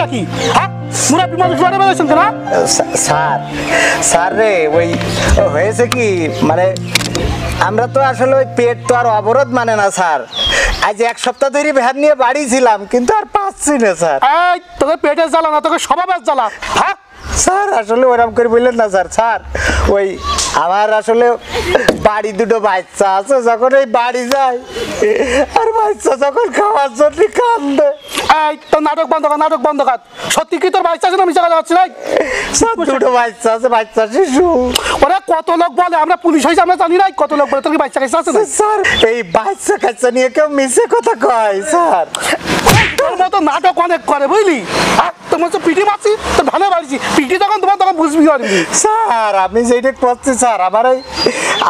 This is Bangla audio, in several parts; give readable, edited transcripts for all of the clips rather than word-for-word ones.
সমস্যা কি? হ্যাঁ, মুরাব্বি মানুষ লড়ে বেড়াচ্ছেন কেন? স্যার স্যার রে ওই হয়েছে কি মানে আমরা তো আসলে ওই পেট তো আর অবরোধ মানে না স্যার। আজ এক সপ্তাহ ধরে ভ্যান নিয়ে বাড়ি ছিলাম কিন্তু আর পাচ্ছি না স্যার। এই তোকে পেটের জ্বালা না, তোকে স্বভাবের জ্বালা। হ্যাঁ স্যার আসলে ওরকম করে বললেন না স্যার। স্যার ওই আমার আসলে বাড়ি দুটো বাচ্চা আছে, যখন এই বাড়ি যায় আর বাচ্চা যখন খাওয়ার জন্য কান্দে। এই তোর নাটক বন্ধ কর, নাটক বন্ধ কর। সত্যি কি তোর বাচ্চা আছে না মিশা কথা হচ্ছে না? স্যার দুটো বাচ্চা আছে, বাচ্চা শিশু। ওরা কত লোক বলে, আমরা পুলিশ হয়েছে আমরা জানি না কত লোক বলে তোর কি বাচ্চা কাছে আছে না? স্যার এই বাচ্চা কাচ্চা নিয়ে কেউ মিশে কথা কয় স্যার। তোর মতো নাটক অনেক করে বুঝলি। তোমার তো পিটি মারছি, তোর ভালো বাড়িছি পিটি যখন তোমার তখন বুঝবি আর কি। স্যার আমি যেটা করছি স্যার আমার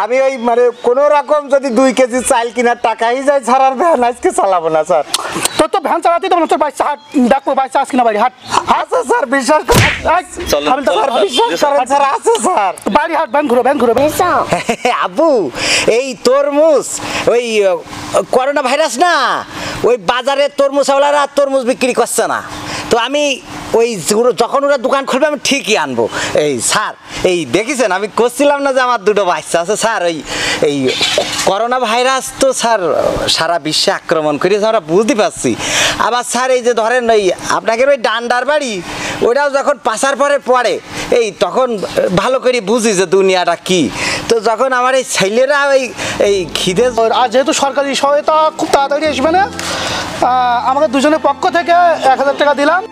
আমি ওই মানে কোনো রকম যদি 2 কেজি চাল কেনার টাকাই যায় স্যার আর ভ্যান আজকে চালাবো না স্যার। তোর তো ভ্যান চালাতে তো তোর বাচ্চা হাট দেখবো বাচ্চা আজকে না বাড়ি হাট। আচ্ছা স্যার বিশ্বাস করেন স্যার, বিশ্বাস করেন স্যার আছে স্যার। বাড়ি হাট ভ্যান ঘুরো ভ্যান ঘুরো। আবু এই তরমুজ ওই করোনা ভাইরাস না, ওই বাজারে তরমুজওয়ালারা তরমুজ বিক্রি করছে না, তো আমি ওই যখন ওরা দোকান খুলবে আমি ঠিকই আনবো। এই স্যার এই দেখেছেন আমি করছিলাম না যে আমার দুটো বাচ্চা আছে স্যার। এই করোনা ভাইরাস তো স্যার সারা বিশ্বে আক্রমণ করেছে আমরা বুঝতে পারছি। আবার স্যার এই যে ধরেন ওই আপনাকে ওই ডান্ডার বাড়ি ওইটাও যখন পাশার পরে পড়ে এই তখন ভালো করে বুঝি যে দুনিয়াটা কি। তো যখন আমার এই ছেলেরা এই খিদে আর যেহেতু সরকারি সহায়তা খুব তাড়াতাড়ি আসবে না, আমাকে দুজনের পক্ষ থেকে 1000 টাকা দিলাম।